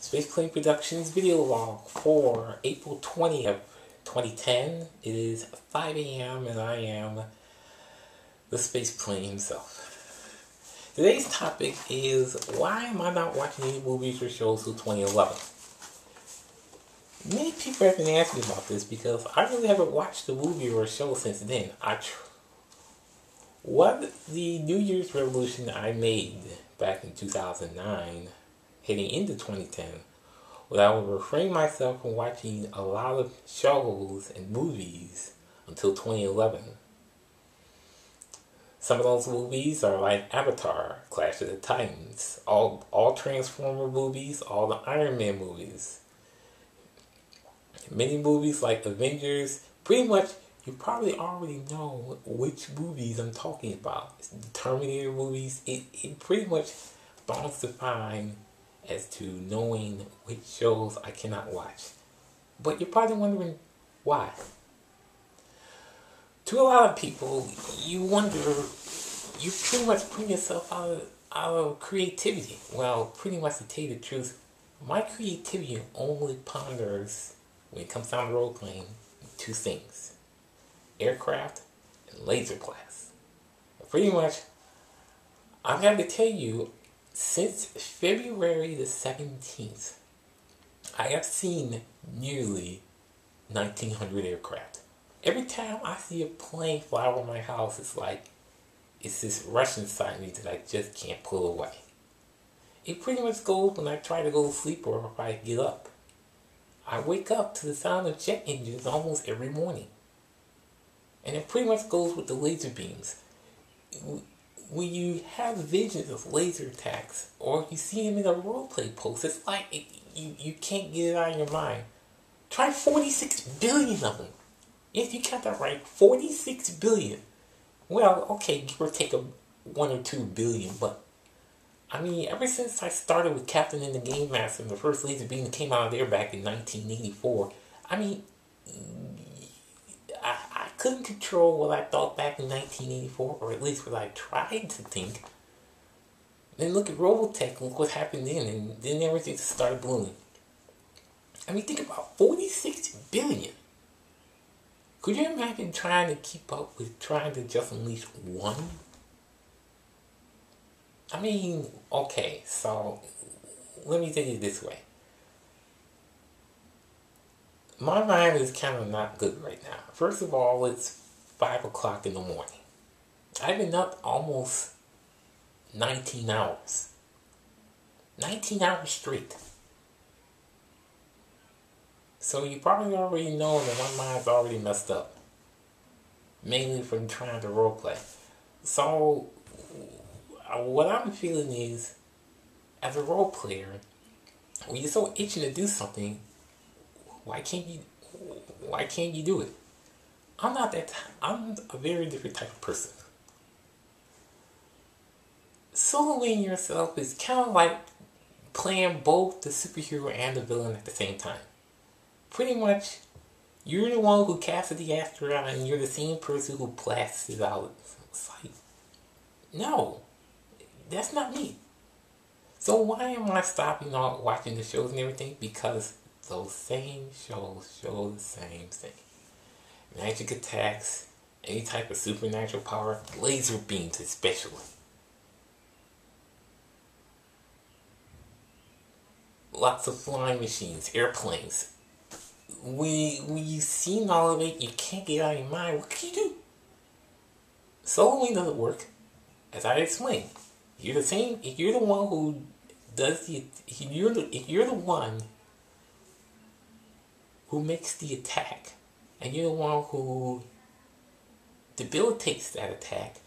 Spaceplane Productions video log for April 20th, 2010. It is 5 a.m. and I am the Spaceplane himself. Today's topic is why am I not watching any movies or shows till 2011? Many people have been asking me about this because I really haven't watched a movie or a show since then. What the New Year's resolution I made back in 2009, heading into 2010, was I would refrain myself from watching a lot of shows and movies until 2011. Some of those movies are like Avatar, Clash of the Titans, all Transformer movies, all the Iron Man movies. Many movies like Avengers. Pretty much, you probably already know which movies I'm talking about. It's the Terminator movies. It pretty much falls defined as to knowing which shows I cannot watch. But you're probably wondering why. To a lot of people, you wonder, you pretty much bring yourself out of creativity. Well, pretty much to tell you the truth, my creativity only ponders, when it comes down to role playing, two things: aircraft and laser class. Pretty much, I have to tell you, since February the 17th, I have seen nearly 1,900 aircraft. Every time I see a plane fly over my house, it's this rush inside me that I just can't pull away. It pretty much goes when I try to go to sleep or if I get up. I wake up to the sound of jet engines almost every morning. And it pretty much goes with the laser beams. When you have visions of laser attacks, or you see them in a roleplay post, it's like you can't get it out of your mind. Try 46 billion of them. If you count that right, 46 billion. Well, okay, give or take 1 or 2 billion, but I mean, ever since I started with Captain and the Game Master and the first laser beam that came out of there back in 1984, I mean, I couldn't control what I thought back in 1984, or at least what I tried to think. Then look at Robotech, look what happened then, and then everything just started blooming. I mean, think about 46 billion. Could you imagine trying to keep up with trying to just unleash one? I mean, okay, so let me tell you this way. My mind is kind of not good right now. First of all, it's 5 o'clock in the morning. I've been up almost 19 hours. 19 hours straight. So you probably already know that my mind's already messed up. Mainly from trying to roleplay. So what I'm feeling is, as a role player, when you're so itching to do something, why can't you do it? I'm a very different type of person. Soloing yourself is kind of like playing both the superhero and the villain at the same time. Pretty much, you're the one who casted the asteroid and you're the same person who blasts it out. It's like, no. That's not me. So why am I stopping watching the shows and everything? Because those same shows show the same thing. Magic attacks, any type of supernatural power, laser beams especially. Lots of flying machines, airplanes. When you've seen all of it, you can't get out of your mind. What can you do? Soloing doesn't work. As I explained. You're the same. If you're the one who does if you're the one who makes the attack, and you're the one who debilitates that attack,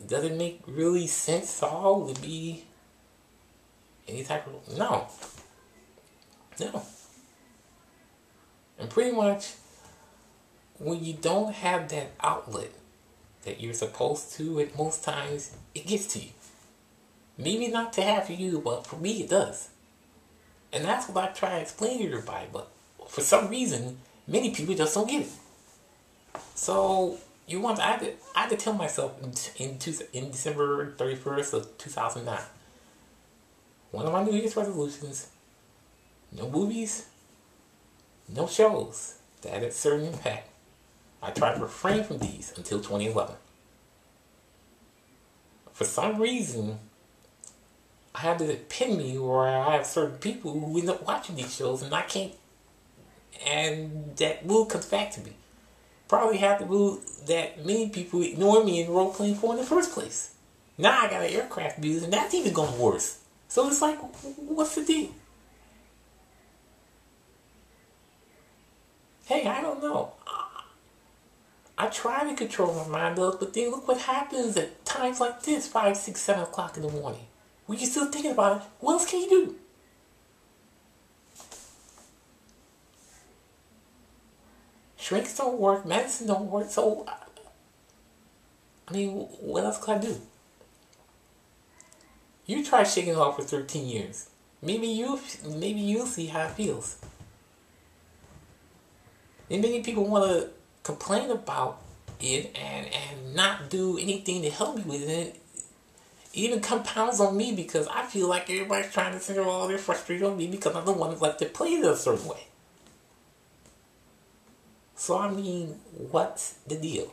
does it make really sense at all to be any type of no. And pretty much, when you don't have that outlet that you're supposed to at most times, it gets to you. Maybe not to half of you, but for me it does. And that's what I try to explain to everybody, but for some reason, many people just don't get it. So, I had to tell myself in December 31st of 2009, one of my New Year's resolutions, no movies, no shows that had a certain impact. I tried to refrain from these until 2011. For some reason, I have this epitome where I have certain people who end up watching these shows and I can't, and that mood comes back to me. Probably have the mood that many people ignore me in role playing for in the first place. Now I got an aircraft abuse and that's even going worse. So it's like, what's the deal? Hey, I don't know. I try to control my mind, but then look what happens at times like this, 5, 6, 7 o'clock in the morning. When you're still thinking about it, what else can you do? Shrinks don't work, medicine don't work, so, I mean, what else can I do? You try shaking it off for 13 years. Maybe you'll see how it feels. And many people want to complain about it and not do anything to help me with it. It even compounds on me because I feel like everybody's trying to center all their frustration on me because I'm the one that like to play it a certain way. So I mean, what's the deal?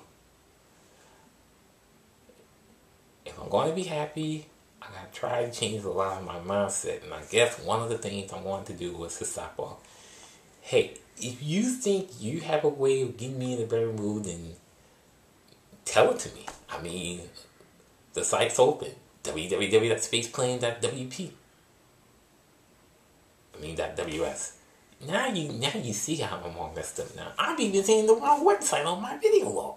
If I'm going to be happy, I gotta try to change a lot of my mindset. And I guess one of the things I wanted to do was to stop off. Hey, if you think you have a way of getting me in a better mood, then tell it to me. I mean, the site's open. www.spaceplane.wp. .ws. Now you see how I'm all messed up now. I'm even saying the wrong website on my video log.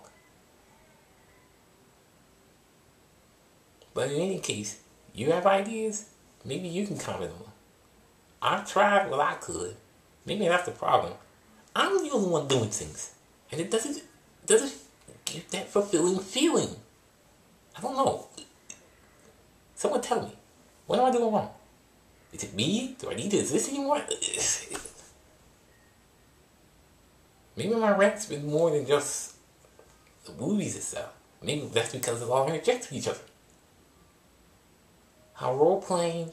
But in any case, you have ideas, maybe you can comment on them. I've tried what I could. Maybe that's the problem. I'm the only one doing things. And it doesn't give that fulfilling feeling. I don't know. Someone tell me. What am I doing wrong? Is it me? Do I need to exist anymore? Maybe my rant's been more than just the movies itself. Maybe that's because it's all interjects with each other. How role-playing,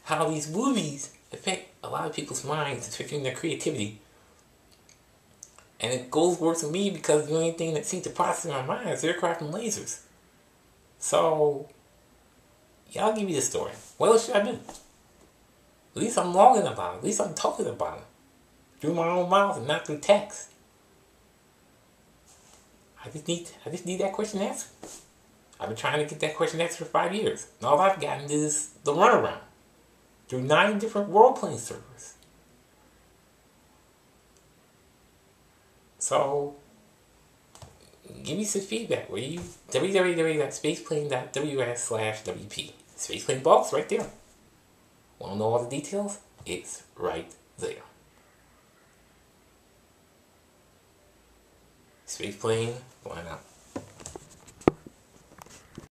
how these movies affect a lot of people's minds, affecting their creativity. And it goes worse for me because the only thing that seems to process in my mind is aircraft and lasers. So, y'all give me the story. What else should I do? At least I'm logging about it. At least I'm talking about it. Through my own mouth and not through text. I just need that question answered. I've been trying to get that question answered for 5 years. And all I've gotten is the runaround. Through 9 different role-playing servers. So, give me some feedback. www.spaceplane.ws/WP. Spaceplane box right there. Want to know all the details? It's right there. Spaceplane, going out.